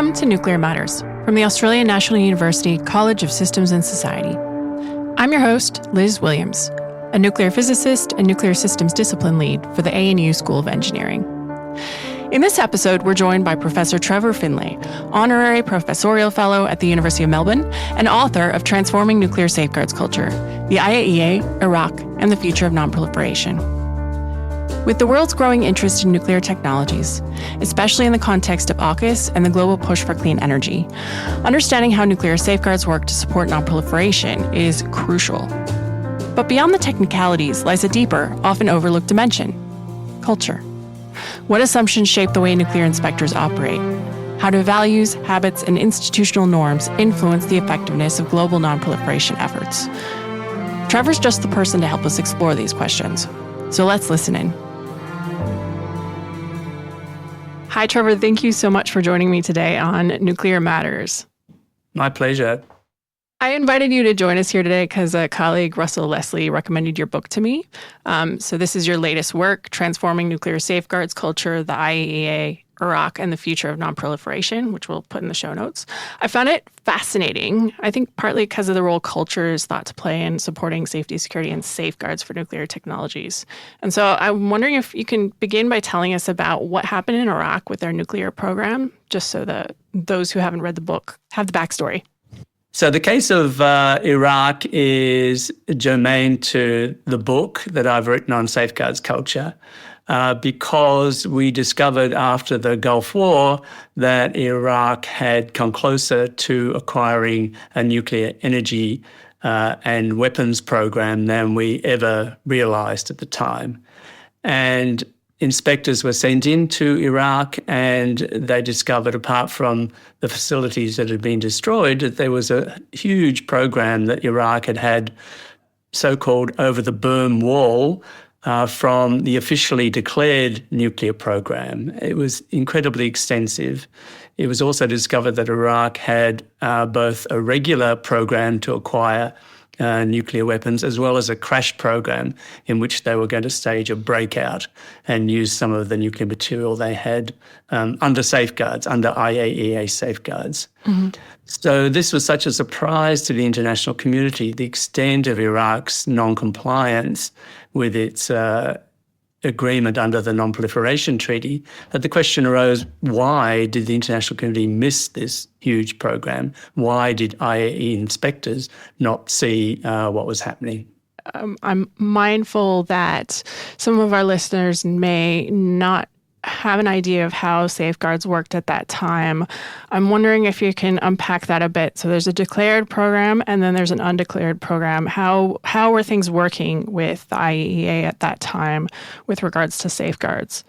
Welcome to Nuclear Matters from the Australian National University College of Systems and Society. I'm your host, Liz Williams, a nuclear physicist and nuclear systems discipline lead for the ANU School of Engineering. In this episode, we're joined by Professor Trevor Findlay, honorary professorial fellow at the University of Melbourne and author of Transforming Nuclear Safeguards Culture, the IAEA, Iraq, and the Future of Non-proliferation. With the world's growing interest in nuclear technologies, especially in the context of AUKUS and the global push for clean energy, understanding how nuclear safeguards work to support non-proliferation is crucial. But beyond the technicalities lies a deeper, often overlooked dimension: culture. What assumptions shape the way nuclear inspectors operate? How do values, habits, and institutional norms influence the effectiveness of global non-proliferation efforts? Trevor's just the person to help us explore these questions. So let's listen in. Hi, Trevor. Thank you so much for joining me today on Nuclear Matters. My pleasure. I invited you to join us here today because a colleague, Russell Leslie, recommended your book to me. So this is your latest work, Transforming Nuclear Safeguards Culture, the IAEA, Iraq, and the Future of Non-proliferation, which we'll put in the show notes. I found it fascinating, I think partly because of the role culture is thought to play in supporting safety, security, and safeguards for nuclear technologies. And so I'm wondering if you can begin by telling us about what happened in Iraq with their nuclear program, just so that those who haven't read the book have the backstory. So the case of Iraq is germane to the book that I've written on safeguards culture because we discovered after the Gulf War that Iraq had come closer to acquiring a nuclear energy and weapons program than we ever realized at the time. And inspectors were sent into Iraq and they discovered, apart from the facilities that had been destroyed, that there was a huge program that Iraq had so-called over the berm wall from the officially declared nuclear program. It was incredibly extensive. It was also discovered that Iraq had both a regular program to acquire nuclear weapons, as well as a crash program in which they were going to stage a breakout and use some of the nuclear material they had under safeguards, under IAEA safeguards. Mm-hmm. So this was such a surprise to the international community, the extent of Iraq's non-compliance with its agreement under the Non-proliferation Treaty, that the question arose, why did the international community miss this huge program? Why did IAEA inspectors not see what was happening? I'm mindful that some of our listeners may not have an idea of how safeguards worked at that time. I'm wondering if you can unpack that a bit. So there's a declared program and then there's an undeclared program. How were things working with the IAEA at that time with regards to safeguards?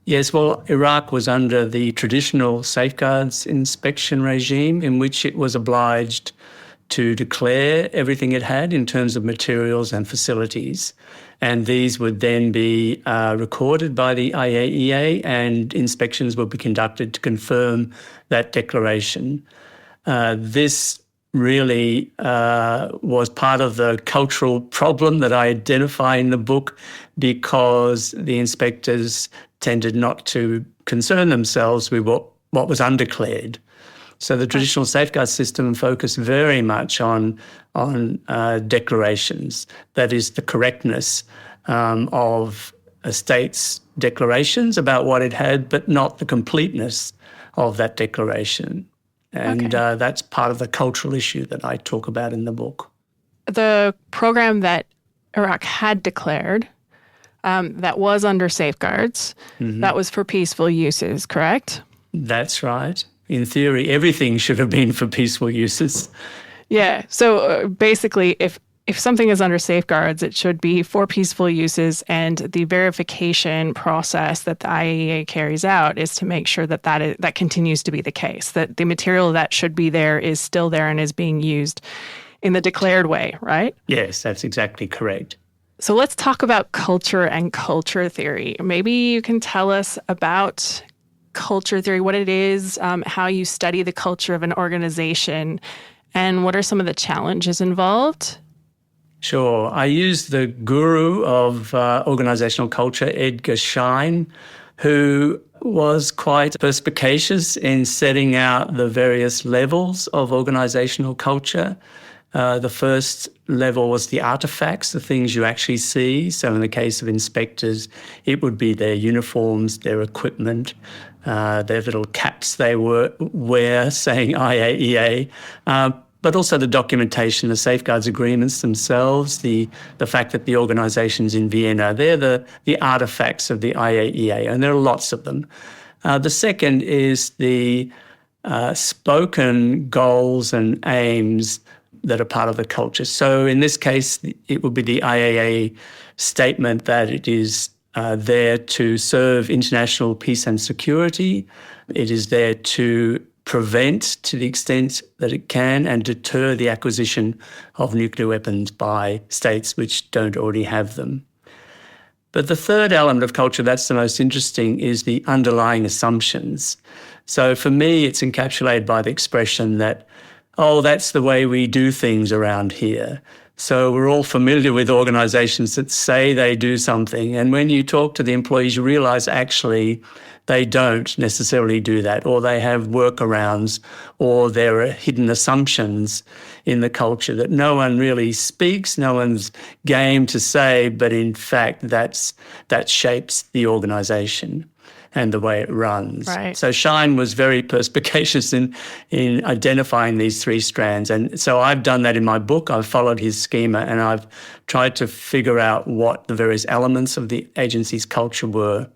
Yes, well, Iraq was under the traditional safeguards inspection regime in which it was obliged to declare everything it had in terms of materials and facilities. And these would then be recorded by the IAEA and inspections would be conducted to confirm that declaration. This really was part of the cultural problem that I identify in the book because the inspectors tended not to concern themselves with what was undeclared. So the traditional safeguard system focused very much on declarations, that is the correctness of a state's declarations about what it had, but not the completeness of that declaration. And that's part of the cultural issue that I talk about in the book. The program that Iraq had declared, that was under safeguards, that was for peaceful uses, correct? That's right. In theory, everything should have been for peaceful uses. Yeah. So basically, if something is under safeguards, it should be for peaceful uses, and the verification process that the IAEA carries out is to make sure that continues to be the case, that the material that should be there is still there and is being used in the declared way, right? Yes, that's exactly correct. So let's talk about culture and culture theory. Maybe you can tell us about culture theory, what it is, how you study the culture of an organization, and what are some of the challenges involved? Sure. I use the guru of organizational culture, Edgar Schein, who was quite perspicacious in setting out the various levels of organisational culture. The first level was the artefacts, the things you actually see. So in the case of inspectors, it would be their uniforms, their equipment, their little caps they wear saying IAEA, but also the documentation, the safeguards agreements themselves, the fact that the organisation's in Vienna, they're the artefacts of the IAEA, and there are lots of them. The second is the spoken goals and aims that are part of the culture. So in this case, it would be the IAEA statement that it is there to serve international peace and security. It is there to prevent, to the extent that it can, and deter the acquisition of nuclear weapons by states which don't already have them. But the third element of culture that's the most interesting is the underlying assumptions. So for me, it's encapsulated by the expression that, oh, that's the way we do things around here. So we're all familiar with organisations that say they do something, and when you talk to the employees, you realise actually they don't necessarily do that, or they have workarounds, or there are hidden assumptions in the culture that no one really speaks, no one's game to say, but in fact that shapes the organisation and the way it runs. Right. So Shine was very perspicacious in identifying these three strands. And so I've done that in my book. I've followed his schema and I've tried to figure out what the various elements of the agency's culture were.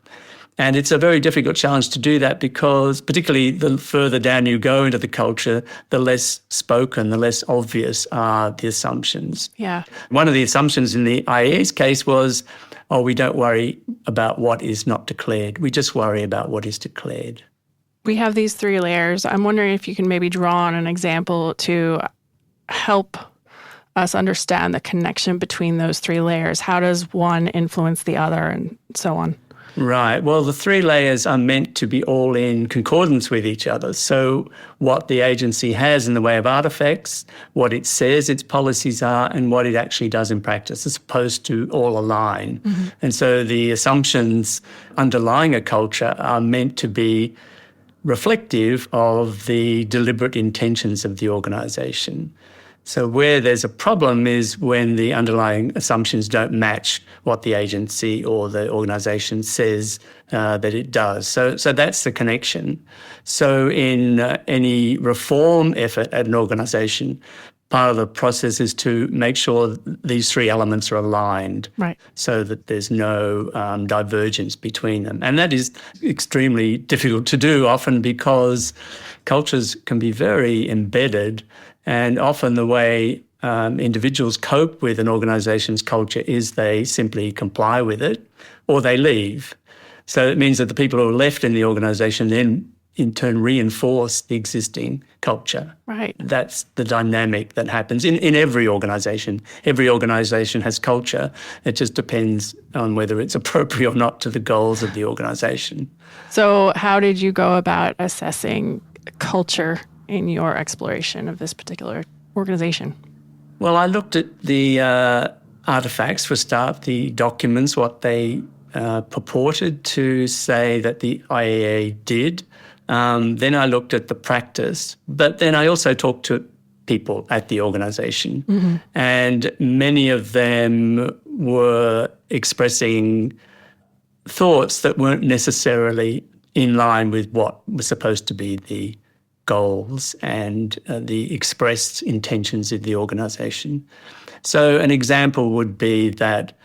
And it's a very difficult challenge to do that because particularly the further down you go into the culture, the less spoken, the less obvious are the assumptions. Yeah. One of the assumptions in the IAEA's case was, oh, we don't worry about what is not declared. We just worry about what is declared. We have these three layers. I'm wondering if you can maybe draw on an example to help us understand the connection between those three layers. How does one influence the other and so on? Right. Well, the three layers are meant to be all in concordance with each other. So what the agency has in the way of artefacts, what it says its policies are, and what it actually does in practice, as opposed to all align. Mm-hmm. And so the assumptions underlying a culture are meant to be reflective of the deliberate intentions of the organisation. So where there's a problem is when the underlying assumptions don't match what the agency or the organisation says that it does. So that's the connection. So in any reform effort at an organisation, part of the process is to make sure these three elements are aligned, right, so that there's no divergence between them. And that is extremely difficult to do, often because cultures can be very embedded. And often the way individuals cope with an organisation's culture is they simply comply with it or they leave. So it means that the people who are left in the organisation then in turn reinforce the existing culture. Right. That's the dynamic that happens in every organisation. Every organisation has culture. It just depends on whether it's appropriate or not to the goals of the organisation. So how did you go about assessing culture in your exploration of this particular organisation? Well, I looked at the artefacts for a start, the documents, what they purported to say that the IAEA did. Then I looked at the practice, but then I also talked to people at the organisation, mm-hmm. and many of them were expressing thoughts that weren't necessarily in line with what was supposed to be the goals and the expressed intentions of the organisation. So an example would be that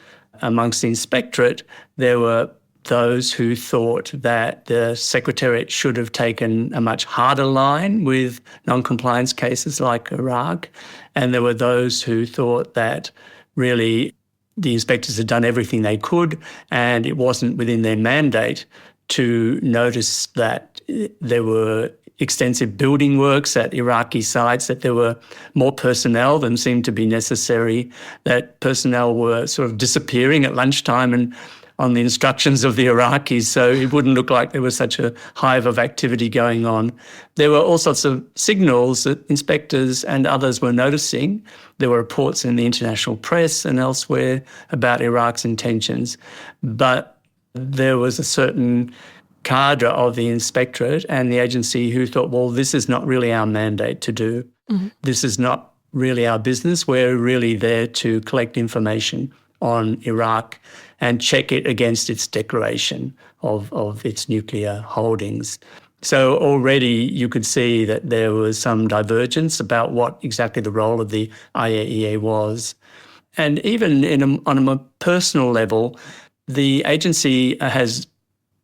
amongst the inspectorate, there were those who thought that the Secretariat should have taken a much harder line with non-compliance cases like Iraq, and there were those who thought that really the inspectors had done everything they could and it wasn't within their mandate to notice that there were extensive building works at Iraqi sites, that there were more personnel than seemed to be necessary, that personnel were sort of disappearing at lunchtime and on the instructions of the Iraqis, so it wouldn't look like there was such a hive of activity going on. There were all sorts of signals that inspectors and others were noticing. There were reports in the international press and elsewhere about Iraq's intentions, but there was a certain cadre of the inspectorate and the agency who thought, well, this is not really our mandate to do. This is not really our business. We're really there to collect information on Iraq and check it against its declaration of its nuclear holdings. So already you could see that there was some divergence about what exactly the role of the IAEA was. And even on a personal level, the agency has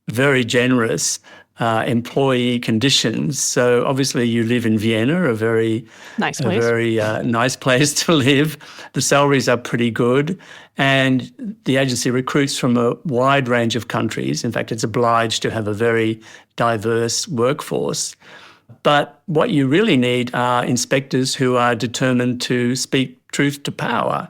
very generous employee conditions. So obviously you live in Vienna, a very nice place to live. The salaries are pretty good, and the agency recruits from a wide range of countries. In fact, it's obliged to have a very diverse workforce. But what you really need are inspectors who are determined to speak truth to power,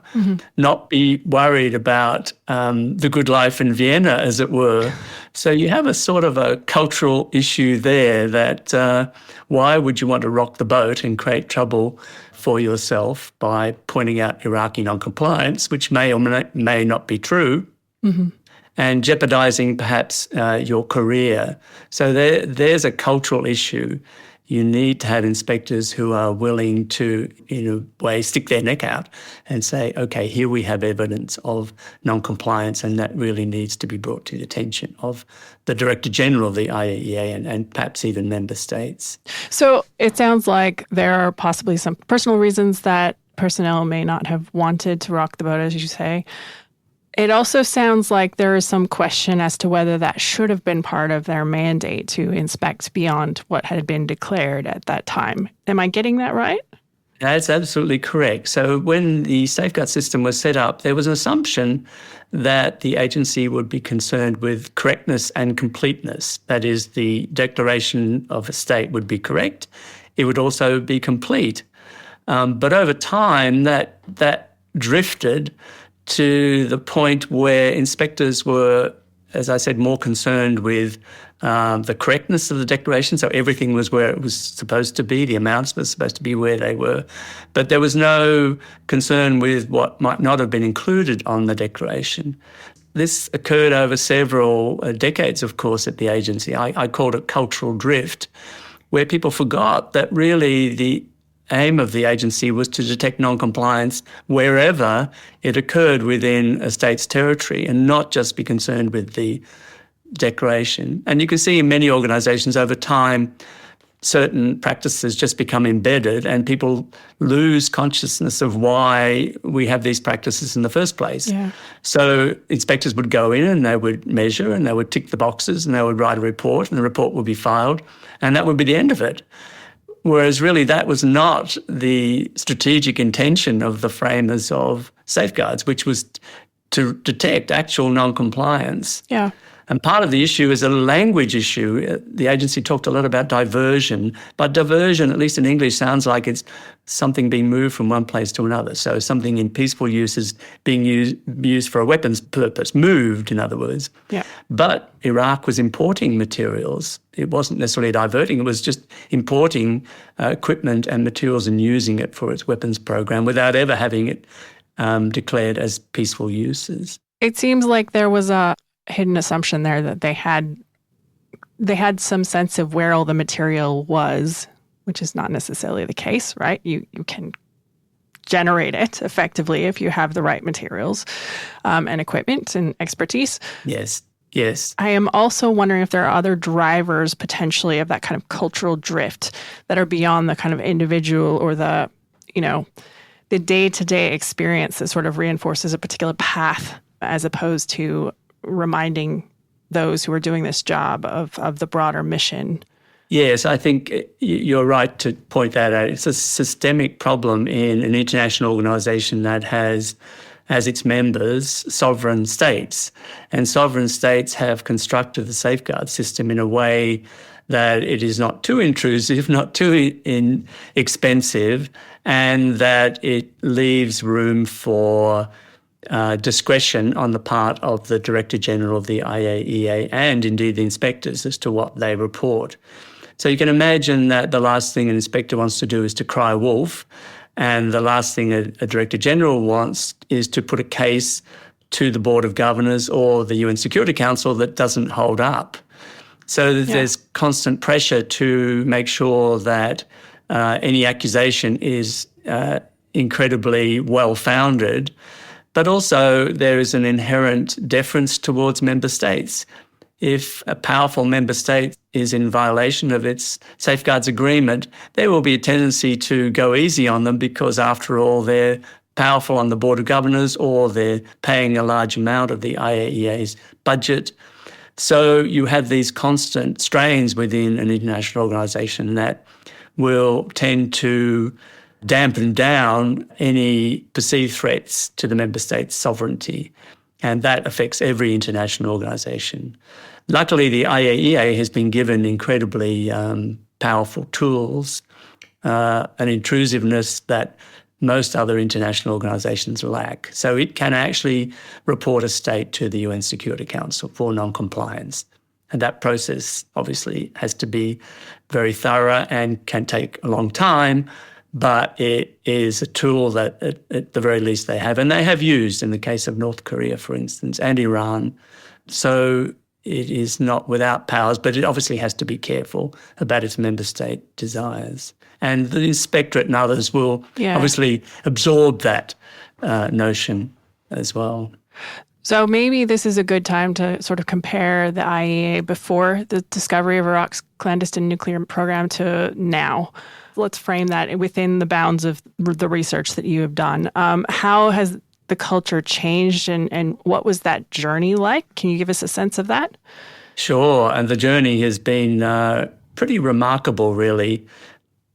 not be worried about the good life in Vienna, as it were. So you have a sort of a cultural issue there that why would you want to rock the boat and create trouble for yourself by pointing out Iraqi non-compliance, which may or may not be true, and jeopardising perhaps your career. So there's a cultural issue. You need to have inspectors who are willing to, in a way, stick their neck out and say, okay, here we have evidence of non-compliance, and that really needs to be brought to the attention of the Director General of the IAEA and perhaps even member states. So it sounds like there are possibly some personal reasons that personnel may not have wanted to rock the boat, as you say. It also sounds like there is some question as to whether that should have been part of their mandate to inspect beyond what had been declared at that time. Am I getting that right? That's absolutely correct. So when the safeguard system was set up, there was an assumption that the agency would be concerned with correctness and completeness. That is, the declaration of a state would be correct. It would also be complete. But over time, that drifted to the point where inspectors were, as I said, more concerned with the correctness of the declaration. So everything was where it was supposed to be, the amounts were supposed to be where they were. But there was no concern with what might not have been included on the declaration. This occurred over several decades, of course, at the agency. I called it cultural drift, where people forgot that really the aim of the agency was to detect non-compliance wherever it occurred within a state's territory and not just be concerned with the declaration. And you can see in many organisations over time, certain practices just become embedded and people lose consciousness of why we have these practices in the first place. Yeah. So inspectors would go in and they would measure and they would tick the boxes and they would write a report and the report would be filed and that would be the end of it. Whereas really that was not the strategic intention of the framers of safeguards, which was to detect actual non-compliance. Yeah. And part of the issue is a language issue. The agency talked a lot about diversion, but diversion, at least in English, sounds like it's something being moved from one place to another. So something in peaceful use is being used for a weapons purpose, moved, in other words. Yeah. But Iraq was importing materials. It wasn't necessarily diverting, it was just importing equipment and materials and using it for its weapons program without ever having it declared as peaceful uses. It seems like there was a hidden assumption there that they had some sense of where all the material was, which is not necessarily the case, right? You can generate it effectively if you have the right materials and equipment and expertise. Yes. I am also wondering if there are other drivers potentially of that kind of cultural drift that are beyond the kind of individual or the day-to-day experience that sort of reinforces a particular path as opposed to reminding those who are doing this job of the broader mission. Yes, I think you're right to point that out. It's a systemic problem in an international organisation that has as its members sovereign states. And sovereign states have constructed the safeguard system in a way that it is not too intrusive, not too expensive, and that it leaves room for discretion on the part of the Director General of the IAEA and indeed the inspectors as to what they report. So you can imagine that the last thing an inspector wants to do is to cry wolf, and the last thing a Director General wants is to put a case to the Board of Governors or the UN Security Council that doesn't hold up. So there's constant pressure to make sure that any accusation is incredibly well-founded, but also there is an inherent deference towards member states. If a powerful member state is in violation of its safeguards agreement, there will be a tendency to go easy on them because, after all, they're powerful on the Board of Governors or they're paying a large amount of the IAEA's budget. So you have these constant strains within an international organisation that will tend to dampen down any perceived threats to the member state's sovereignty. And that affects every international organisation. Luckily, the IAEA has been given incredibly powerful tools, an intrusiveness that most other international organisations lack. So it can actually report a state to the UN Security Council for non-compliance. And that process obviously has to be very thorough and can take a long time, but it is a tool that at the very least they have. And they have used in the case of North Korea, for instance, and Iran. So it is not without powers, but it obviously has to be careful about its member state desires. And the inspectorate and others will obviously absorb that notion as well. So maybe this is a good time to sort of compare the IAEA before the discovery of Iraq's clandestine nuclear program to now. Let's frame that within the bounds of the research that you have done. How has the culture changed and what was that journey like? Can you give us a sense of that? Sure, and the journey has been pretty remarkable, really.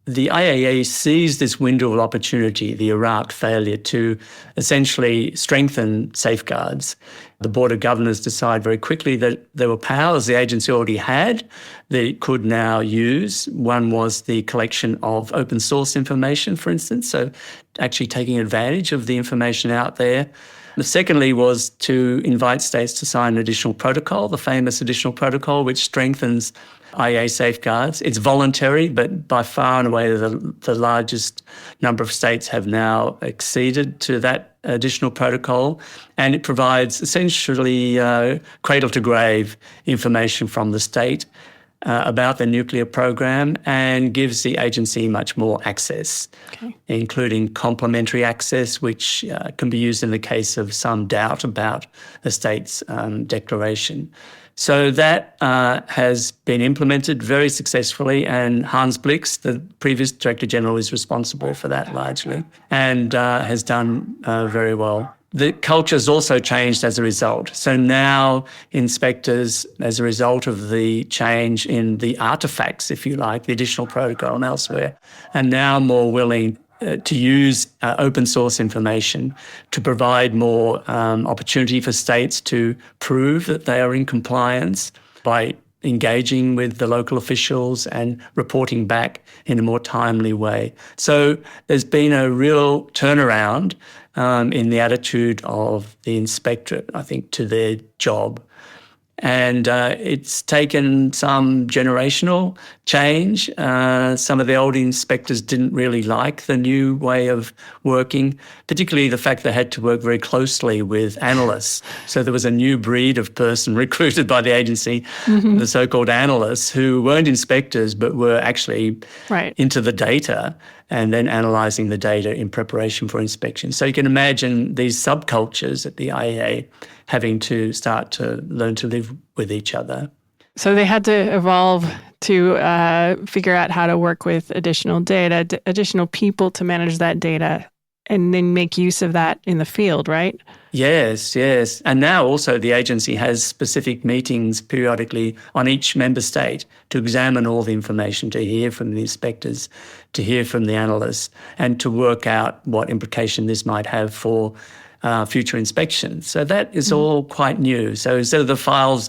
The IAEA sees this window of opportunity, the Iraq failure, to essentially strengthen safeguards. The Board of Governors decide very quickly that there were powers the agency already had that it could now use. One was the collection of open source information, for instance, so actually taking advantage of the information out there. Secondly was to invite states to sign an additional protocol, the famous additional protocol, which strengthens IAEA safeguards. It's voluntary, but by far and away the largest number of states have now acceded to that additional protocol, and it provides essentially cradle-to-grave information from the state about the nuclear program and gives the agency much more access, including complementary access, which can be used in the case of some doubt about the state's declaration. So that has been implemented very successfully, and Hans Blix, the previous Director General, is responsible for that largely and has done very well. The culture has also changed as a result. So now inspectors, as a result of the change in the artefacts, if you like, the additional protocol and elsewhere, are now more willing to use open source information to provide more opportunity for states to prove that they are in compliance by engaging with the local officials and reporting back in a more timely way. So there's been a real turnaround in the attitude of the inspectorate, I think, to their job. And it's taken some generational change. Some of the old inspectors didn't really like the new way of working, particularly the fact they had to work very closely with analysts. So there was a new breed of person recruited by the agency, the so-called analysts, who weren't inspectors but were actually into the data and then analysing the data in preparation for inspection. So you can imagine these subcultures at the IAEA having to start to learn to live with each other. So they had to evolve to figure out how to work with additional data, additional people to manage that data, and then make use of that in the field, right? Yes, yes. And now also the agency has specific meetings periodically on each member state to examine all the information, to hear from the inspectors, to hear from the analysts, and to work out what implication this might have for future inspections. So that is all quite new. So instead of the files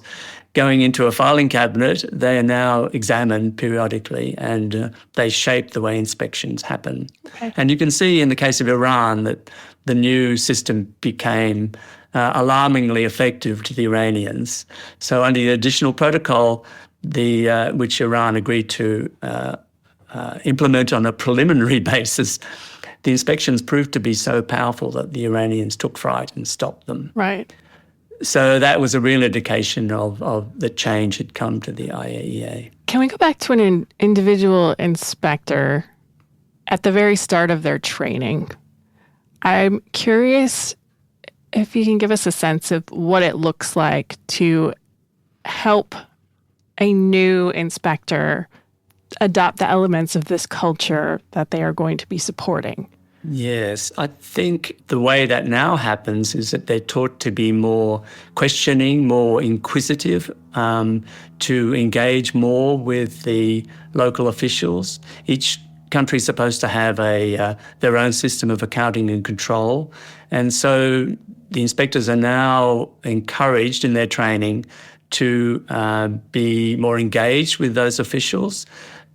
going into a filing cabinet, they are now examined periodically and they shape the way inspections happen. And you can see in the case of Iran that the new system became alarmingly effective to the Iranians. So under the additional protocol, which Iran agreed to implement on a preliminary basis, the inspections proved to be so powerful that the Iranians took fright and stopped them. Right. So that was a real indication of the change had come to the IAEA. Can we go back to an individual inspector at the very start of their training? I'm curious if you can give us a sense of what it looks like to help a new inspector adopt the elements of this culture that they are going to be supporting. Yes, I think the way that now happens is that they're taught to be more questioning, more inquisitive, to engage more with the local officials. Each country is supposed to have their own system of accounting and control. And so the inspectors are now encouraged in their training to be more engaged with those officials,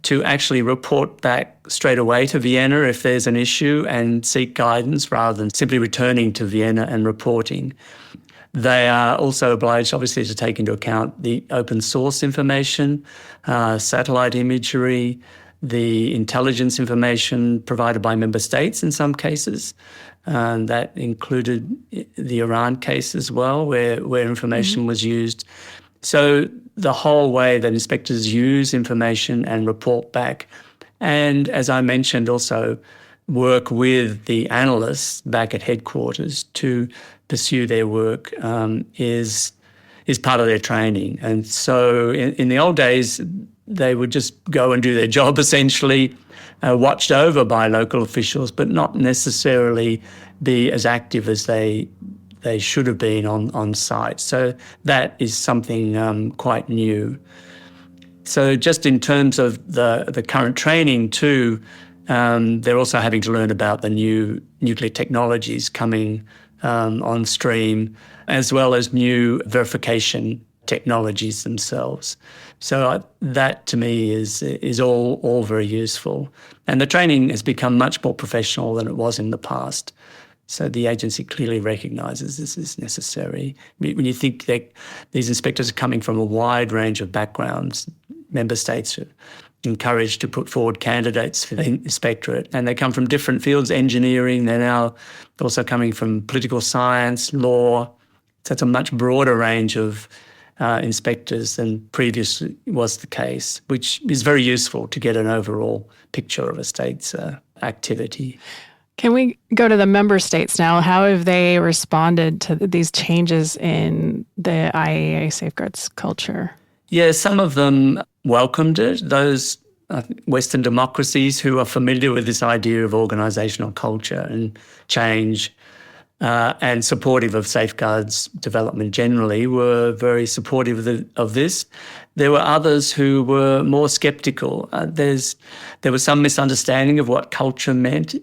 to actually report back straight away to Vienna if there's an issue and seek guidance rather than simply returning to Vienna and reporting. They are also obliged, obviously, to take into account the open source information, satellite imagery, the intelligence information provided by member states in some cases. That included the Iran case as well, where information was used. So the whole way that inspectors use information and report back, and as I mentioned, also work with the analysts back at headquarters to pursue their work is part of their training. And so in the old days, they would just go and do their job essentially, watched over by local officials, but not necessarily be as active as they should have been on site. So that is something quite new. So just in terms of the current training too, they're also having to learn about the new nuclear technologies coming on stream, as well as new verification technologies themselves. So that to me is all very useful. And the training has become much more professional than it was in the past. So the agency clearly recognises this is necessary. When you think that these inspectors are coming from a wide range of backgrounds, member states are encouraged to put forward candidates for the inspectorate, and they come from different fields, engineering, they're now also coming from political science, law. So it's a much broader range of inspectors than previously was the case, which is very useful to get an overall picture of a state's activity. Can we go to the member states now? How have they responded to these changes in the IAEA safeguards culture? Yeah, some of them welcomed it. Those Western democracies who are familiar with this idea of organisational culture and change and supportive of safeguards development generally were very supportive of this. There were others who were more sceptical. There was some misunderstanding of what culture meant.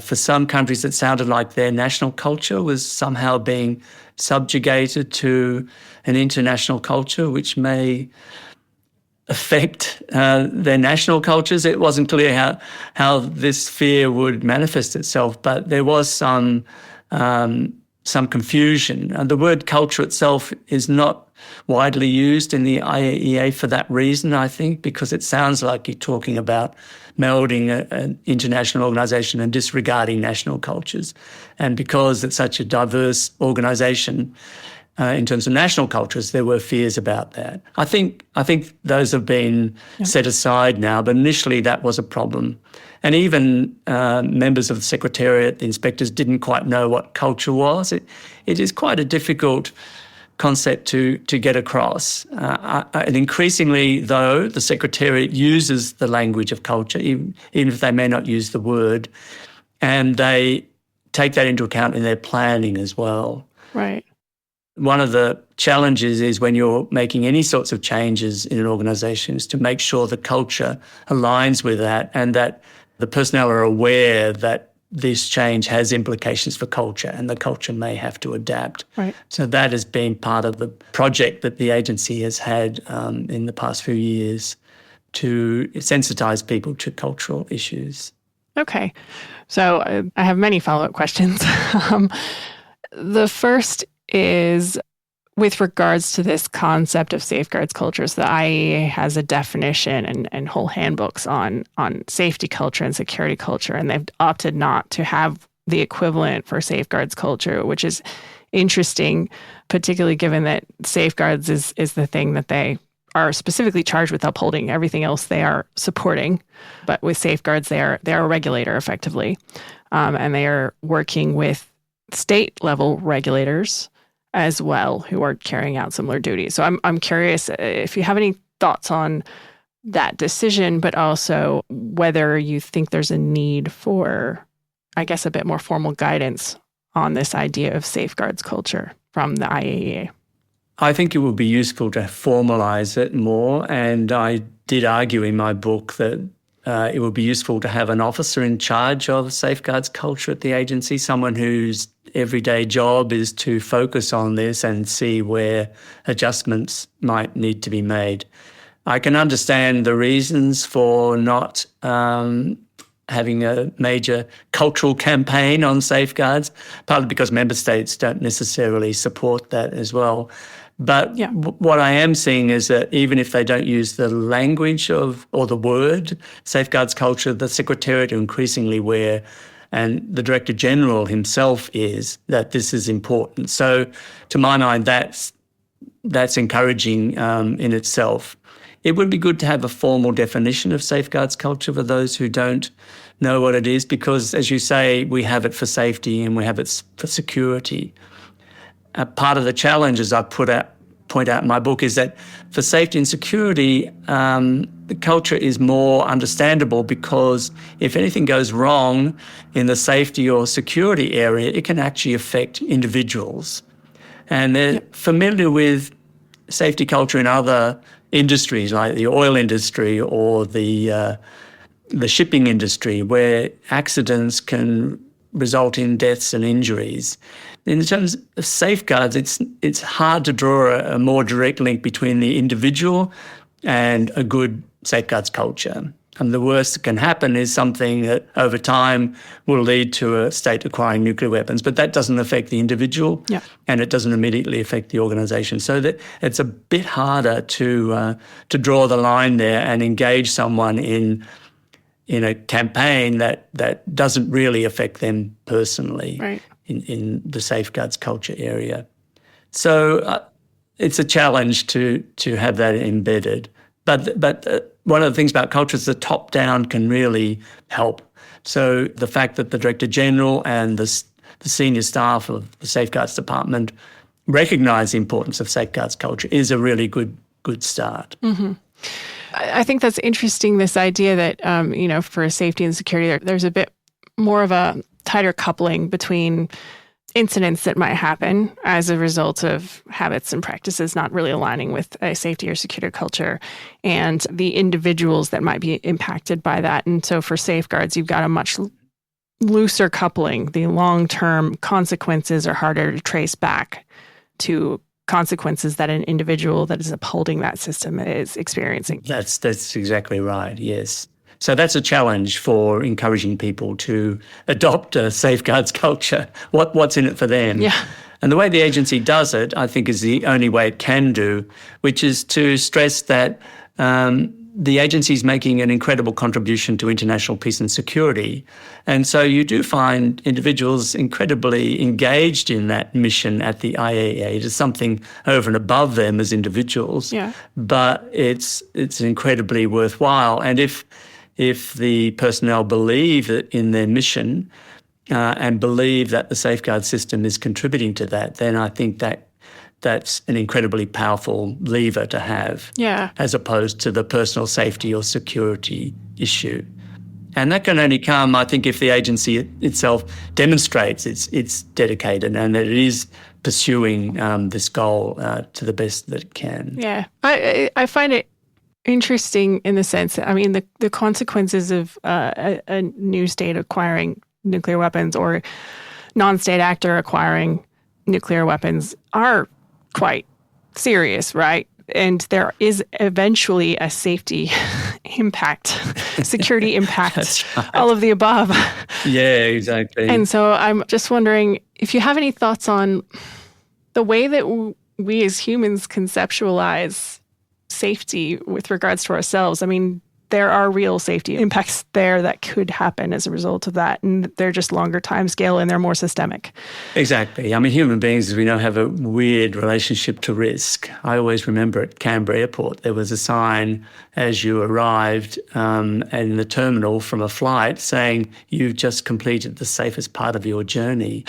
For some countries, it sounded like their national culture was somehow being subjugated to an international culture, which may affect their national cultures. It wasn't clear how this fear would manifest itself, but there was some confusion. And the word culture itself is not widely used in the IAEA for that reason, I think, because it sounds like you're talking about melding an international organisation and disregarding national cultures. And because it's such a diverse organisation in terms of national cultures, there were fears about that. I think those have been set aside now, but initially that was a problem. And even members of the Secretariat, the inspectors, didn't quite know what culture was. It is quite a difficult concept to get across. And increasingly, though, the Secretariat uses the language of culture, even if they may not use the word, and they take that into account in their planning as well. Right. One of the challenges is when you're making any sorts of changes in an organisation is to make sure the culture aligns with that and that the personnel are aware that this change has implications for culture and the culture may have to adapt. Right. So that has been part of the project that the agency has had in the past few years to sensitise people to cultural issues. Okay. So I have many follow-up questions. The first is, with regards to this concept of safeguards cultures, the IAEA has a definition and whole handbooks on safety culture and security culture, and they've opted not to have the equivalent for safeguards culture, which is interesting, particularly given that safeguards is the thing that they are specifically charged with upholding. Everything else they are supporting, but with safeguards they're a regulator effectively, and they are working with state level regulators as well who are carrying out similar duties. So I'm curious if you have any thoughts on that decision, but also whether you think there's a need for, I guess, a bit more formal guidance on this idea of safeguards culture from the IAEA. I think it would be useful to formalize it more, and I did argue in my book that it would be useful to have an officer in charge of safeguards culture at the agency, someone whose everyday job is to focus on this and see where adjustments might need to be made. I can understand the reasons for not having a major cultural campaign on safeguards, partly because member states don't necessarily support that as well. But what I am seeing is that even if they don't use the language of or the word safeguards culture, the Secretariat are increasingly aware, and the Director General himself is, that this is important. So to my mind, that's encouraging in itself. It would be good to have a formal definition of safeguards culture for those who don't know what it is, because, as you say, we have it for safety and we have it for security. Part of the challenge, as I point out in my book, is that for safety and security, the culture is more understandable, because if anything goes wrong in the safety or security area, it can actually affect individuals. And they're familiar with safety culture in other industries, like the oil industry or the shipping industry, where accidents can result in deaths and injuries. In terms of safeguards, it's hard to draw a more direct link between the individual and a good safeguards culture. And the worst that can happen is something that over time will lead to a state acquiring nuclear weapons, but that doesn't affect the individual and it doesn't immediately affect the organisation. So that it's a bit harder to draw the line there and engage someone in a campaign that doesn't really affect them personally in the safeguards culture area. So it's a challenge to have that embedded. But one of the things about culture is the top-down can really help. So the fact that the Director General and the senior staff of the Safeguards Department recognise the importance of safeguards culture is a really good start. Mm-hmm. I think that's interesting, this idea that, for safety and security, there's a bit more of a tighter coupling between incidents that might happen as a result of habits and practices not really aligning with a safety or security culture, and the individuals that might be impacted by that. And so for safeguards, you've got a much looser coupling. The long-term consequences are harder to trace back to consequences that an individual that is upholding that system is experiencing. That's exactly right, yes. So that's a challenge for encouraging people to adopt a safeguards culture. What's in it for them? Yeah. And the way the agency does it, I think, is the only way it can do, which is to stress that the agency is making an incredible contribution to international peace and security. And so you do find individuals incredibly engaged in that mission at the IAEA. It is something over and above them as individuals, but it's incredibly worthwhile. And if the personnel believe in their mission and believe that the safeguard system is contributing to that, then I think that's an incredibly powerful lever to have, as opposed to the personal safety or security issue. And that can only come, I think, if the agency itself demonstrates it's dedicated and that it is pursuing this goal to the best that it can. Yeah, I find it interesting in the sense that, the consequences of a new state acquiring nuclear weapons or non-state actor acquiring nuclear weapons are quite serious, right? And there is eventually a safety impact, security impact, right. All of the above. Yeah, exactly. And so I'm just wondering if you have any thoughts on the way that we as humans conceptualize safety with regards to ourselves. I mean, there are real safety impacts there that could happen as a result of that. And they're just longer time scale and they're more systemic. Exactly. I mean, human beings, as we know, have a weird relationship to risk. I always remember at Canberra Airport, there was a sign as you arrived in the terminal from a flight saying, "You've just completed the safest part of your journey."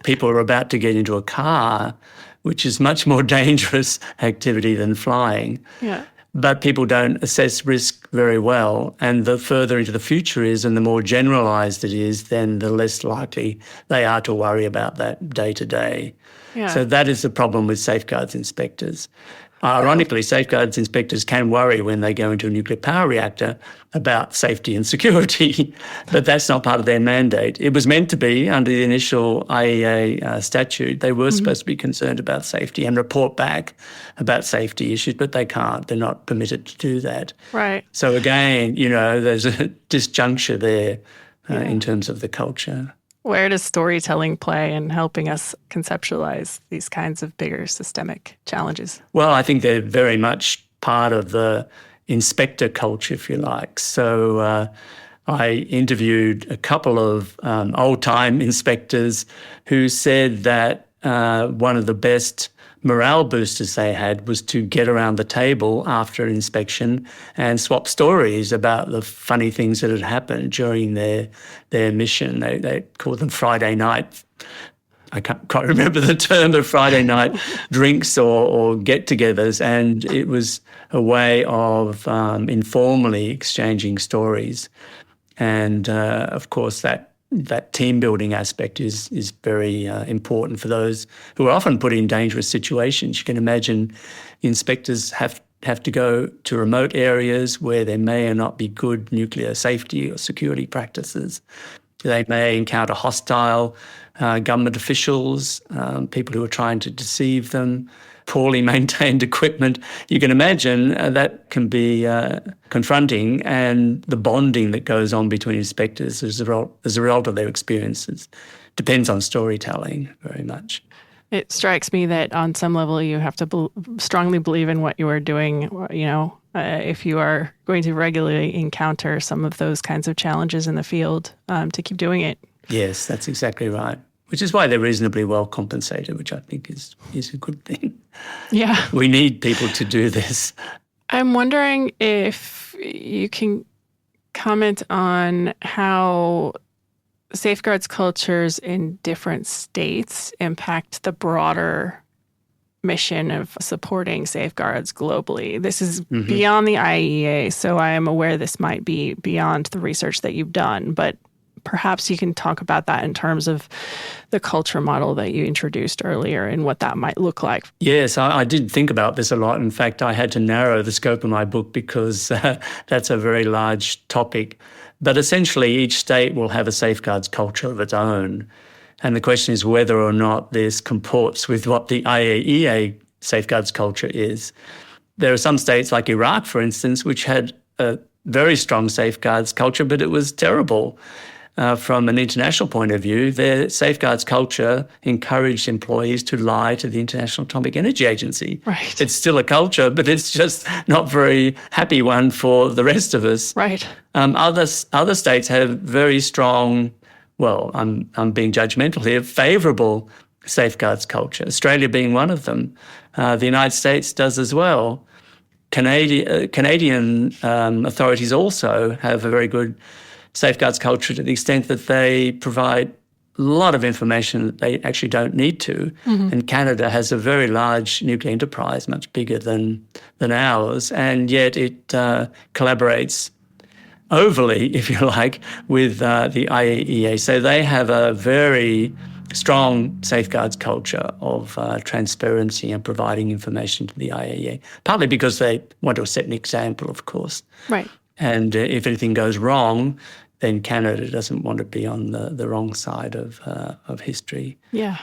People are about to get into a car, which is much more dangerous activity than flying. Yeah. But people don't assess risk very well. And the further into the future is and the more generalised it is, then the less likely they are to worry about that day to day. Yeah. So that is the problem with safeguards inspectors. Ironically, safeguards inspectors can worry when they go into a nuclear power reactor about safety and security, but that's not part of their mandate. It was meant to be under the initial IAEA statute. They were supposed to be concerned about safety and report back about safety issues, but they can't. They're not permitted to do that. Right. So again, there's a disjuncture there in terms of the culture. Where does storytelling play in helping us conceptualize these kinds of bigger systemic challenges? Well, I think they're very much part of the inspector culture, if you like. So I interviewed a couple of old-time inspectors who said that one of the best morale boosters they had was to get around the table after an inspection and swap stories about the funny things that had happened during their mission. They called them Friday night. I can't quite remember the term of Friday night drinks or get-togethers, and it was a way of informally exchanging stories. And of course, that team-building aspect is very important for those who are often put in dangerous situations. You can imagine inspectors have to go to remote areas where there may or not be good nuclear safety or security practices. They may encounter hostile government officials, people who are trying to deceive them, poorly maintained equipment. You can imagine that can be confronting, and the bonding that goes on between inspectors as a result of their experiences depends on storytelling very much. It strikes me that on some level you have to strongly believe in what you are doing, if you are going to regularly encounter some of those kinds of challenges in the field, to keep doing it. Yes, that's exactly right. Which is why they're reasonably well compensated, which I think is a good thing. Yeah. We need people to do this. I'm wondering if you can comment on how safeguards cultures in different states impact the broader mission of supporting safeguards globally. This is beyond the IAEA, so I am aware this might be beyond the research that you've done, but perhaps you can talk about that in terms of the culture model that you introduced earlier and what that might look like. Yes, I did think about this a lot. In fact, I had to narrow the scope of my book because that's a very large topic. But essentially, each state will have a safeguards culture of its own. And the question is whether or not this comports with what the IAEA safeguards culture is. There are some states like Iraq, for instance, which had a very strong safeguards culture, but it was terrible. From an international point of view, their safeguards culture encouraged employees to lie to the International Atomic Energy Agency. Right. It's still a culture, but it's just not a very happy one for the rest of us. Right. Other states have very strong, well, I'm being judgmental here, favourable safeguards culture, Australia being one of them. The United States does as well. Canadian authorities also have a very good safeguards culture to the extent that they provide a lot of information that they actually don't need to. And Canada has a very large nuclear enterprise, much bigger than ours, and yet it collaborates overly, if you like, with the IAEA. So they have a very strong safeguards culture of transparency and providing information to the IAEA, partly because they want to set an example, of course. Right. And if anything goes wrong, then Canada doesn't want to be on the wrong side of history. Yeah.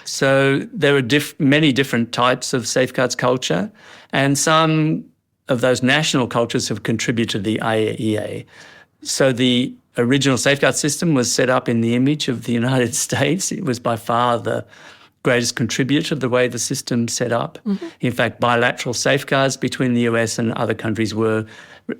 So there are many different types of safeguards culture, and some of those national cultures have contributed to the IAEA. So the original safeguard system was set up in the image of the United States. It was by far the greatest contributor to the way the system's set up. In fact, bilateral safeguards between the US and other countries were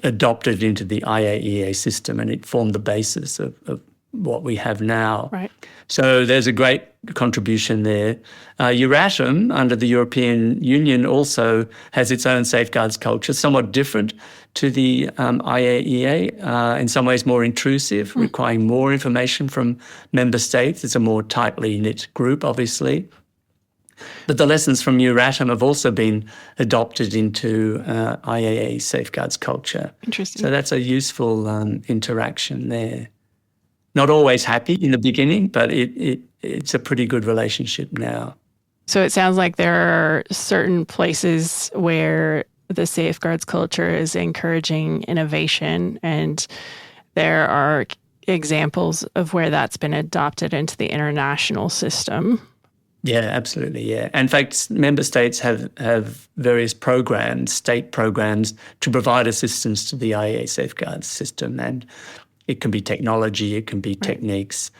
adopted into the IAEA system, and it formed the basis of what we have now. Right. So there's a great contribution there. Euratom, under the European Union, also has its own safeguards culture, somewhat different to the IAEA, in some ways more intrusive, requiring more information from member states. It's a more tightly knit group, obviously. But the lessons from Euratom have also been adopted into IAEA safeguards culture. Interesting. So that's a useful interaction there. Not always happy in the beginning, but it's a pretty good relationship now. So it sounds like there are certain places where the safeguards culture is encouraging innovation, and there are examples of where that's been adopted into the international system. Yeah, absolutely, yeah. In fact, member states have various programs, state programs, to provide assistance to the IAEA safeguards system, and it can be technology, it can be techniques,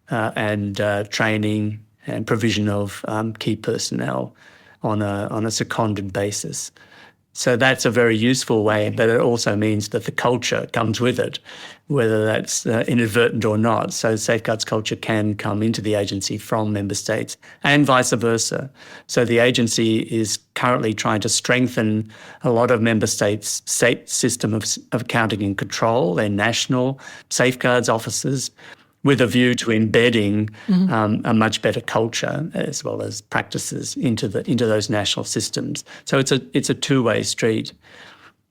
and training and provision of key personnel on a seconded basis. So that's a very useful way, but it also means that the culture comes with it, whether that's inadvertent or not. So safeguards culture can come into the agency from member states and vice versa. So the agency is currently trying to strengthen a lot of member states' state system of accounting and control, their national safeguards officers, with a view to embedding a much better culture as well as practices into those national systems. So it's a two-way street.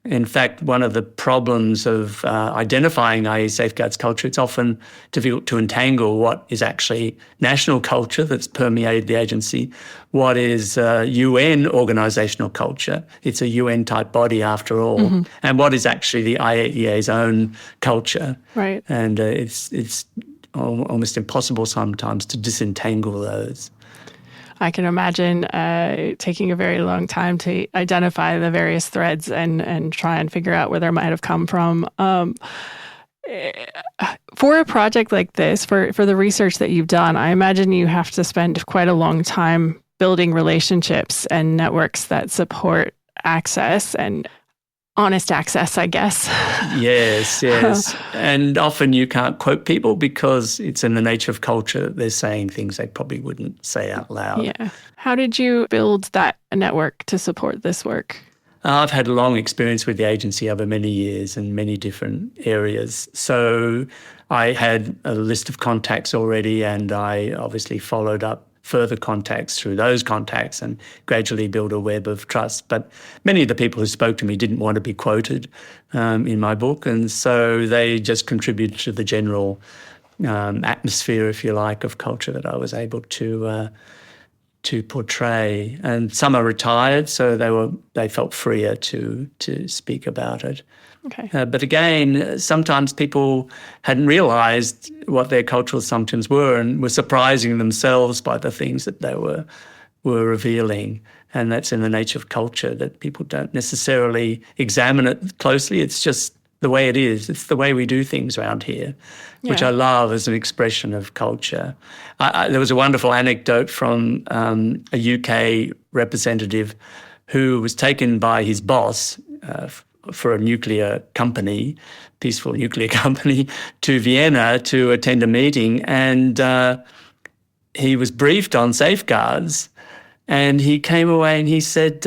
In fact, one of the problems of identifying IAEA safeguards culture, it's often difficult to entangle what is actually national culture that's permeated the agency, what is UN organisational culture. It's a UN-type body after all, and what is actually the IAEA's own culture. Right. And it's almost impossible sometimes to disentangle those. I can imagine taking a very long time to identify the various threads and try and figure out where they might have come from. For a project like this, for the research that you've done, I imagine you have to spend quite a long time building relationships and networks that support access and honest access, I guess. Yes. And often you can't quote people because it's in the nature of culture that they're saying things they probably wouldn't say out loud. Yeah. How did you build that network to support this work? I've had a long experience with the agency over many years in many different areas. So I had a list of contacts already, and I obviously followed up further contacts through those contacts and gradually build a web of trust. But many of the people who spoke to me didn't want to be quoted in my book, and so they just contributed to the general atmosphere, if you like, of culture that I was able to portray. And some are retired, so they felt freer to speak about it. Okay. But again, sometimes people hadn't realised what their cultural assumptions were and were surprising themselves by the things that they were revealing. And that's in the nature of culture, that people don't necessarily examine it closely. It's just the way it is. It's the way we do things around here, which I love as an expression of culture. There was a wonderful anecdote from a UK representative who was taken by his boss for a nuclear company, peaceful nuclear company, to Vienna to attend a meeting, and he was briefed on safeguards, and he came away and he said,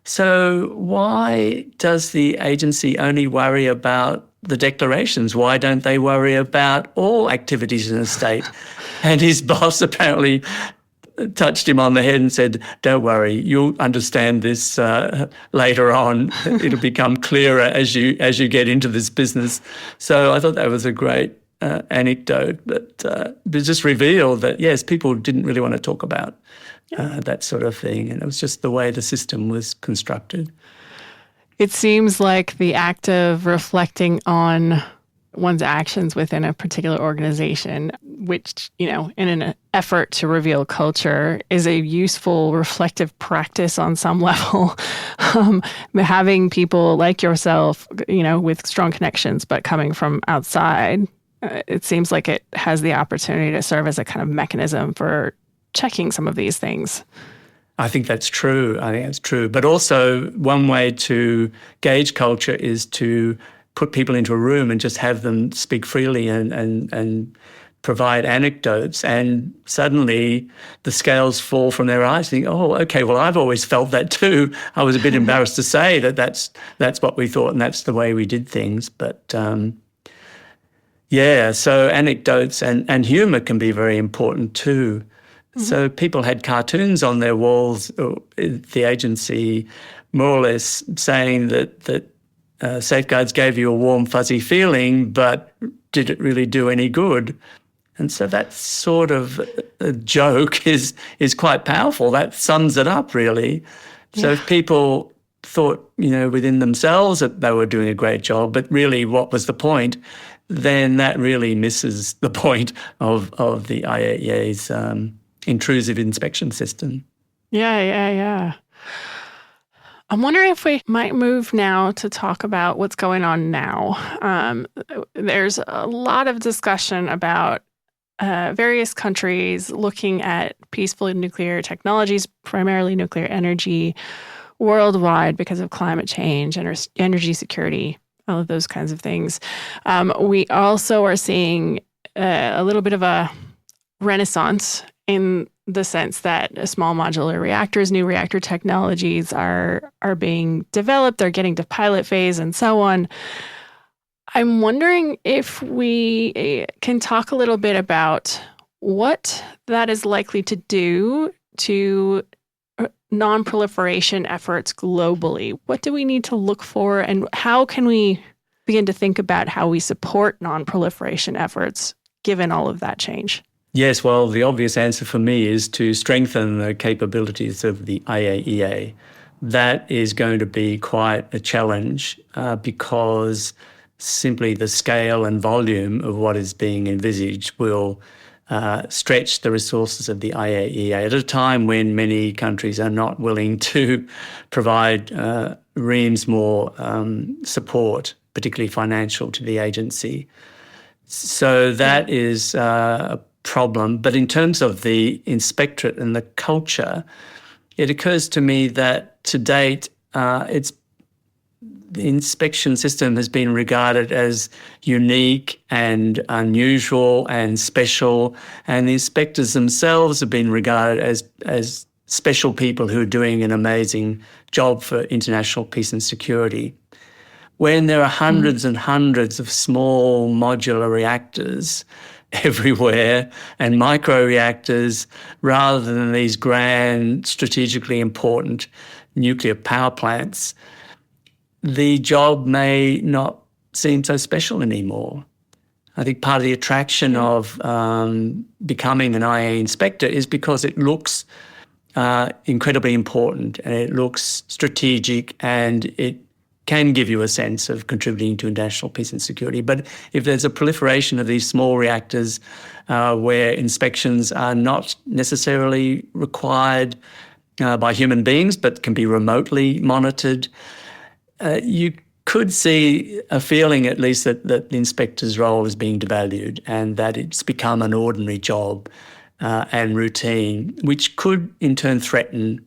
so why does the agency only worry about the declarations? Why don't they worry about all activities in the state? And his boss apparently touched him on the head and said, don't worry, you'll understand this later on. It'll become clearer as you get into this business. So I thought that was a great anecdote that just revealed that, yes, people didn't really want to talk about that sort of thing. And it was just the way the system was constructed. It seems like the act of reflecting on one's actions within a particular organization, which, in an effort to reveal culture, is a useful reflective practice on some level. Having people like yourself, with strong connections, but coming from outside, it seems like it has the opportunity to serve as a kind of mechanism for checking some of these things. I think that's true. But also one way to gauge culture is to put people into a room and just have them speak freely and provide anecdotes, and suddenly the scales fall from their eyes. Think, oh, okay, well, I've always felt that too. I was a bit embarrassed to say that's what we thought and that's the way we did things. But so anecdotes and humour can be very important too. Mm-hmm. So people had cartoons on their walls at the agency, more or less saying that safeguards gave you a warm, fuzzy feeling, but did it really do any good? And so that sort of a joke is quite powerful. That sums it up, really. Yeah. So if people thought, within themselves that they were doing a great job, but really what was the point, then that really misses the point of the IAEA's intrusive inspection system. Yeah. I'm wondering if we might move now to talk about what's going on now. There's a lot of discussion about various countries looking at peaceful nuclear technologies, primarily nuclear energy, worldwide because of climate change and energy security, all of those kinds of things. We also are seeing a little bit of a renaissance in the sense that small modular reactors, new reactor technologies are being developed, they're getting to pilot phase and so on. I'm wondering if we can talk a little bit about what that is likely to do to non-proliferation efforts globally. What do we need to look for, and how can we begin to think about how we support non-proliferation efforts given all of that change? Yes, well, the obvious answer for me is to strengthen the capabilities of the IAEA. That is going to be quite a challenge because simply the scale and volume of what is being envisaged will stretch the resources of the IAEA at a time when many countries are not willing to provide reams more support, particularly financial, to the agency. So that is a problem. But in terms of the inspectorate and the culture, it occurs to me that to date the inspection system has been regarded as unique and unusual and special, and the inspectors themselves have been regarded as special people who are doing an amazing job for international peace and security. When there are hundreds and hundreds of small modular reactors everywhere and microreactors rather than these grand, strategically important nuclear power plants, the job may not seem so special anymore. I think part of the attraction of becoming an IAEA inspector is because it looks incredibly important and it looks strategic and it can give you a sense of contributing to international peace and security. But if there's a proliferation of these small reactors where inspections are not necessarily required by human beings but can be remotely monitored, you could see a feeling at least that the inspector's role is being devalued and that it's become an ordinary job and routine, which could in turn threaten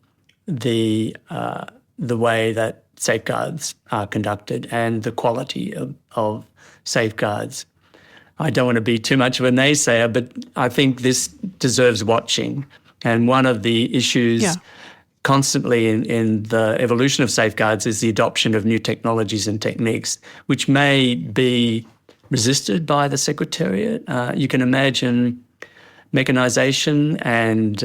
the way that safeguards are conducted and the quality of safeguards. I don't want to be too much of a naysayer, but I think this deserves watching. And one of the issues constantly in the evolution of safeguards is the adoption of new technologies and techniques, which may be resisted by the Secretariat. You can imagine mechanisation and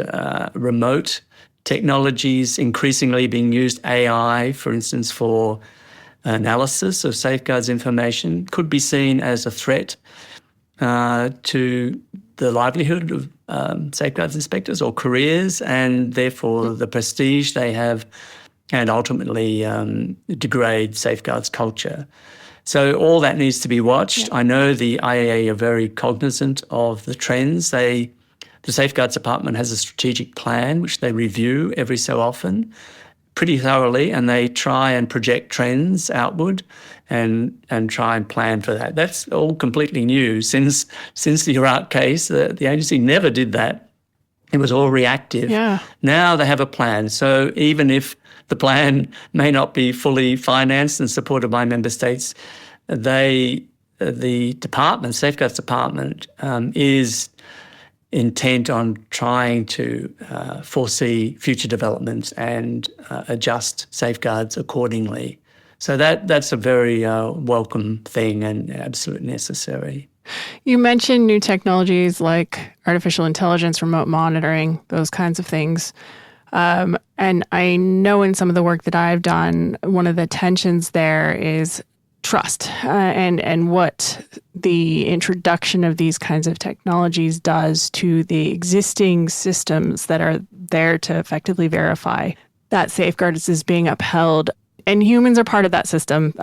remote technologies increasingly being used. AI, for instance, for analysis of safeguards information could be seen as a threat to the livelihood of safeguards inspectors or careers, and therefore the prestige they have, and ultimately degrade safeguards culture. So all that needs to be watched. I know the IAEA are very cognizant of the trends. The Safeguards Department has a strategic plan which they review every so often, pretty thoroughly, and they try and project trends outward and try and plan for that. That's all completely new. Since the Iraq case, the agency never did that. It was all reactive. Yeah. Now they have a plan. So even if the plan may not be fully financed and supported by member states, the department, Safeguards Department, is intent on trying to foresee future developments and adjust safeguards accordingly. So that's a very welcome thing and absolutely necessary. You mentioned new technologies like artificial intelligence, remote monitoring, those kinds of things. And I know in some of the work that I've done, one of the tensions there is trust and what the introduction of these kinds of technologies does to the existing systems that are there to effectively verify that safeguards is being upheld. And humans are part of that system.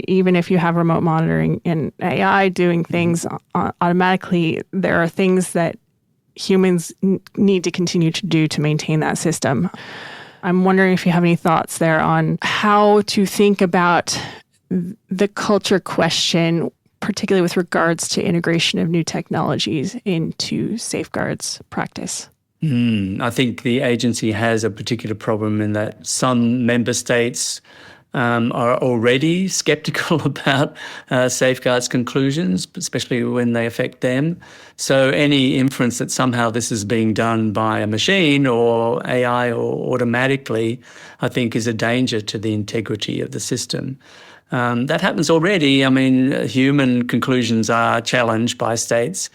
Even if you have remote monitoring and AI doing things automatically, there are things that humans need to continue to do to maintain that system. I'm wondering if you have any thoughts there on how to think about the culture question, particularly with regards to integration of new technologies into safeguards practice. I think the agency has a particular problem in that some member states are already skeptical about safeguards conclusions, especially when they affect them. So any inference that somehow this is being done by a machine or AI or automatically, I think is a danger to the integrity of the system. That happens already. I mean, human conclusions are challenged by states,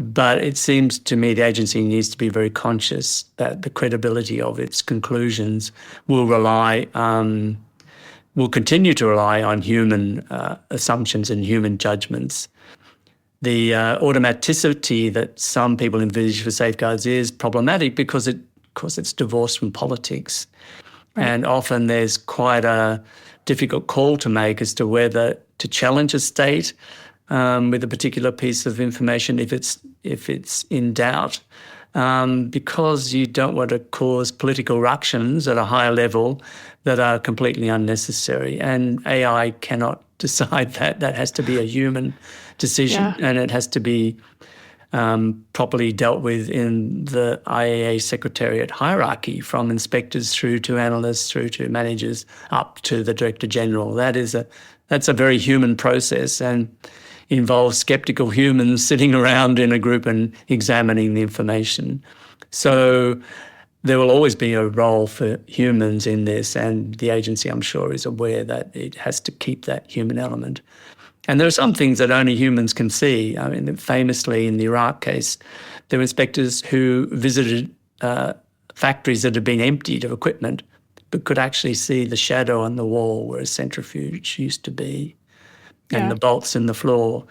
but it seems to me the agency needs to be very conscious that the credibility of its conclusions will continue to rely on human assumptions and human judgments. The automaticity that some people envisage for safeguards is problematic because it's divorced from politics. Right. And often there's quite a difficult call to make as to whether to challenge a state with a particular piece of information if it's in doubt, because you don't want to cause political ructions at a higher level that are completely unnecessary. And AI cannot decide that. That has to be a human decision, and it has to be properly dealt with in the IAEA Secretariat hierarchy, from inspectors through to analysts, through to managers, up to the Director General. That's a very human process and involves skeptical humans sitting around in a group and examining the information. So there will always be a role for humans in this, and the agency, I'm sure, is aware that it has to keep that human element. And there are some things that only humans can see. I mean, famously in the Iraq case, there were inspectors who visited factories that had been emptied of equipment but could actually see the shadow on the wall where a centrifuge used to be and the bolts in the floor.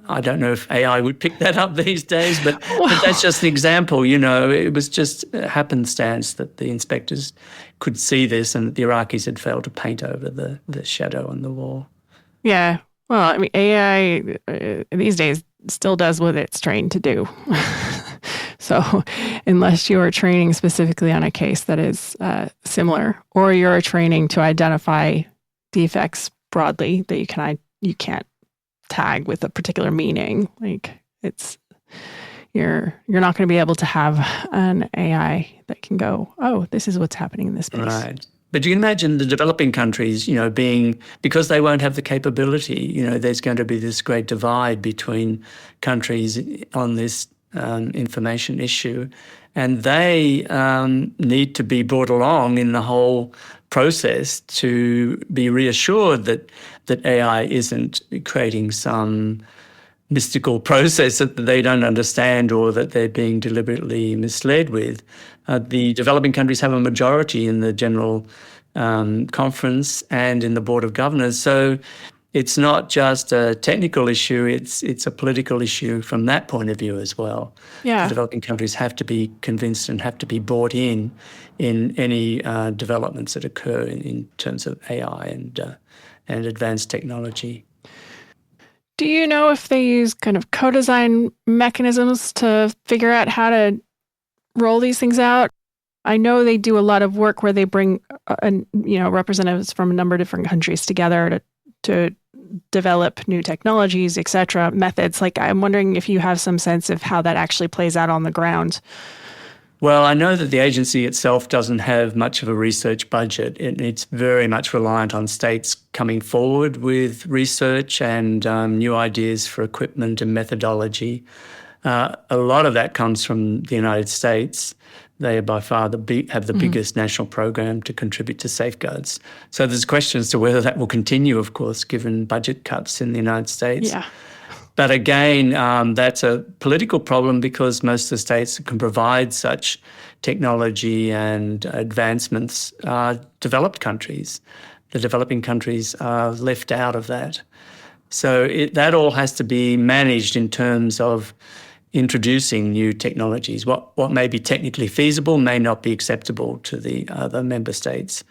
I don't know if AI would pick that up these days, but that's just an example. You know, it was just happenstance that the inspectors could see this and the Iraqis had failed to paint over the shadow on the wall. Yeah. Well, I mean, AI these days still does what it's trained to do. So unless you are training specifically on a case that is similar, or you're training to identify defects broadly that you can't tag with a particular meaning, like you're not going to be able to have an AI that can go, oh, this is what's happening in this space. Right. But you can imagine the developing countries, because they won't have the capability, there's going to be this great divide between countries on this information issue. And they need to be brought along in the whole process to be reassured that AI isn't creating some mystical process that they don't understand or that they're being deliberately misled with. The developing countries have a majority in the General Conference and in the Board of Governors. So it's not just a technical issue, it's a political issue from that point of view as well. Yeah. The developing countries have to be convinced and have to be brought in any developments that occur in terms of AI and advanced technology. Do you know if they use kind of co-design mechanisms to figure out how to roll these things out? I know they do a lot of work where they bring representatives from a number of different countries together to develop new technologies, et cetera, methods. Like, I'm wondering if you have some sense of how that actually plays out on the ground. Well, I know that the agency itself doesn't have much of a research budget. It's very much reliant on states coming forward with research and new ideas for equipment and methodology. A lot of that comes from the United States. They are by far have the biggest national program to contribute to safeguards. So there's a question as to whether that will continue, of course, given budget cuts in the United States. Yeah. But again, that's a political problem because most of the states that can provide such technology and advancements are developed countries. The developing countries are left out of that. So that all has to be managed in terms of introducing new technologies. What may be technically feasible may not be acceptable to the other member states.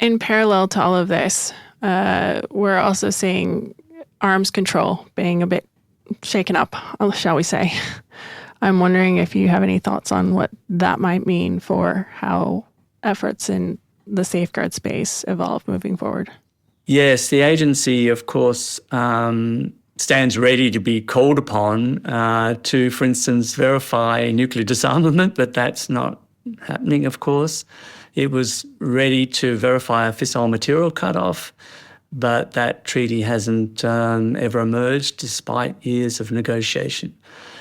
In parallel to all of this, we're also seeing arms control being a bit shaken up, shall we say. I'm wondering if you have any thoughts on what that might mean for how efforts in the safeguard space evolve moving forward. Yes, the agency, of course, stands ready to be called upon to, for instance, verify nuclear disarmament, but that's not happening, of course. It was ready to verify a fissile material cutoff, but that treaty hasn't ever emerged despite years of negotiation.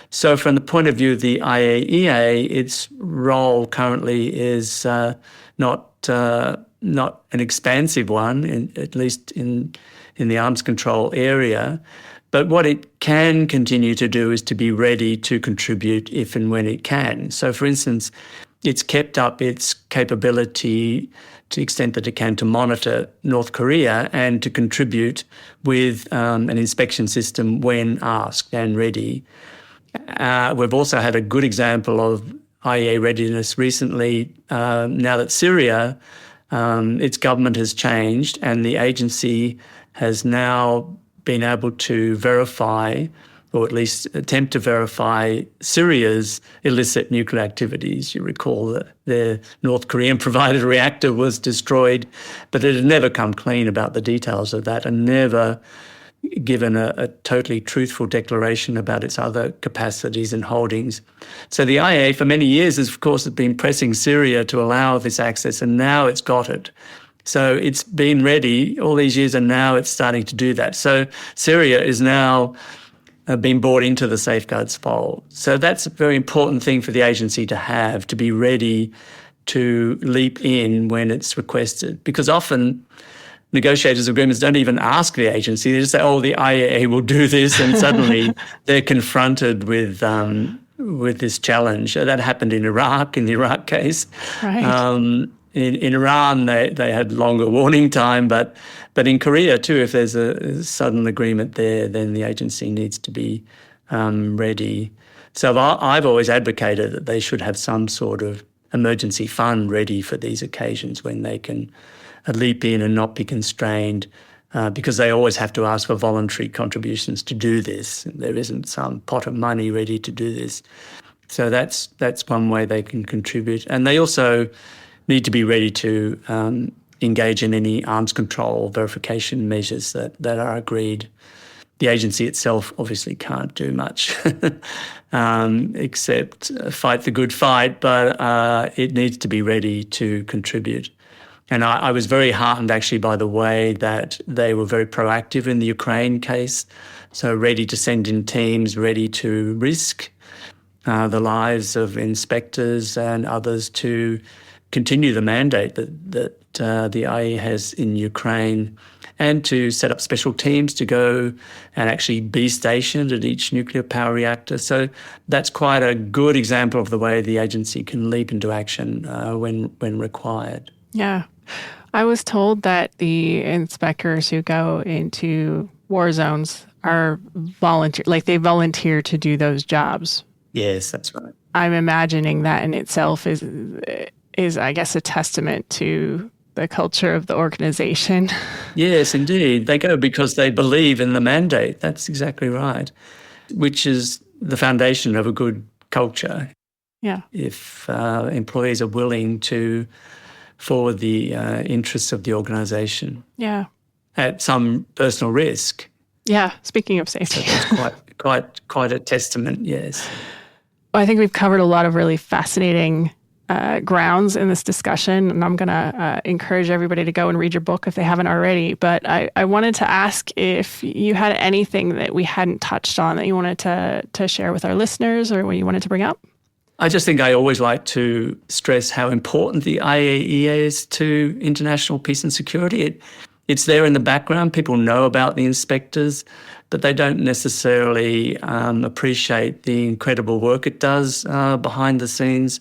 So from the point of view of the IAEA, its role currently is not an expansive one, at least in the arms control area. But what it can continue to do is to be ready to contribute if and when it can. So, for instance, it's kept up its capability to the extent that it can to monitor North Korea and to contribute with an inspection system when asked and ready. We've also had a good example of IAEA readiness recently. Now that Syria, its government has changed and the agency has now been able to verify, or at least attempt to verify, Syria's illicit nuclear activities. You recall that their North Korean provided reactor was destroyed, but it had never come clean about the details of that and never given a totally truthful declaration about its other capacities and holdings. So the IAEA for many years, of course, has been pressing Syria to allow this access, and now it's got it. So it's been ready all these years, and now it's starting to do that. So Syria is now been brought into the safeguards fold. So that's a very important thing for the agency to have, to be ready to leap in when it's requested. Because often negotiators' agreements don't even ask the agency. They just say, oh, the IAEA will do this, and suddenly they're confronted with this challenge. That happened in Iraq, in the Iraq case. Right. In Iran, they had longer warning time, but in Korea too, if there's a sudden agreement there, then the agency needs to be ready. So I've always advocated that they should have some sort of emergency fund ready for these occasions when they can leap in and not be constrained, because they always have to ask for voluntary contributions to do this. There isn't some pot of money ready to do this. So that's one way they can contribute. And they also need to be ready to engage in any arms control verification measures that are agreed. The agency itself obviously can't do much except fight the good fight, but it needs to be ready to contribute. And I was very heartened actually by the way that they were very proactive in the Ukraine case, so ready to send in teams, ready to risk the lives of inspectors and others to continue the mandate that the IAEA has in Ukraine, and to set up special teams to go and actually be stationed at each nuclear power reactor. So that's quite a good example of the way the agency can leap into action when required. Yeah. I was told that the inspectors who go into war zones are they volunteer to do those jobs. Yes, that's right. I'm imagining that in itself is, I guess, a testament to the culture of the organization. Yes, indeed. They go because they believe in the mandate. That's exactly right, which is the foundation of a good culture. Yeah. If employees are willing to forward the interests of the organisation. Yeah. At some personal risk. Yeah, speaking of safety. So that's quite a testament, yes. Well, I think we've covered a lot of really fascinating grounds in this discussion, and I'm going to encourage everybody to go and read your book if they haven't already. But I wanted to ask if you had anything that we hadn't touched on that you wanted to share with our listeners, or what you wanted to bring up. I just think I always like to stress how important the IAEA is to international peace and security. It's there in the background. People know about the inspectors, but they don't necessarily appreciate the incredible work it does behind the scenes.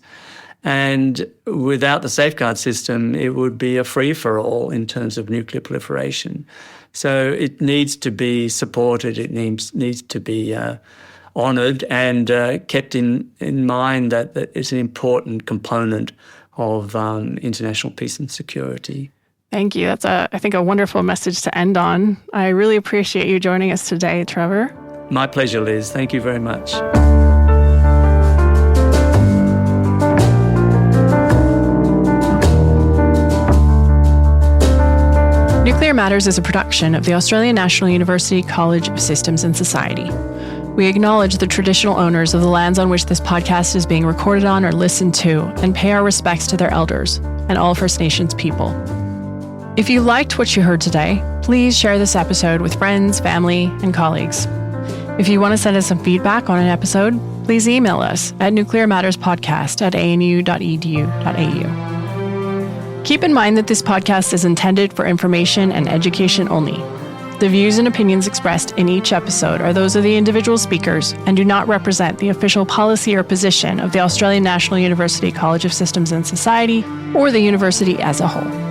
And without the safeguard system, it would be a free-for-all in terms of nuclear proliferation. So it needs to be supported. It needs to be honoured and kept in mind that it's an important component of international peace and security. Thank you. That's, I think, a wonderful message to end on. I really appreciate you joining us today, Trevor. My pleasure, Liz. Thank you very much. Nuclear Matters is a production of the Australian National University College of Systems and Society. We acknowledge the traditional owners of the lands on which this podcast is being recorded on or listened to, and pay our respects to their elders and all First Nations people. If you liked what you heard today, please share this episode with friends, family, and colleagues. If you want to send us some feedback on an episode, please email us at nuclearmatterspodcast@anu.edu.au. Keep in mind that this podcast is intended for information and education only. The views and opinions expressed in each episode are those of the individual speakers and do not represent the official policy or position of the Australian National University College of Systems and Society or the university as a whole.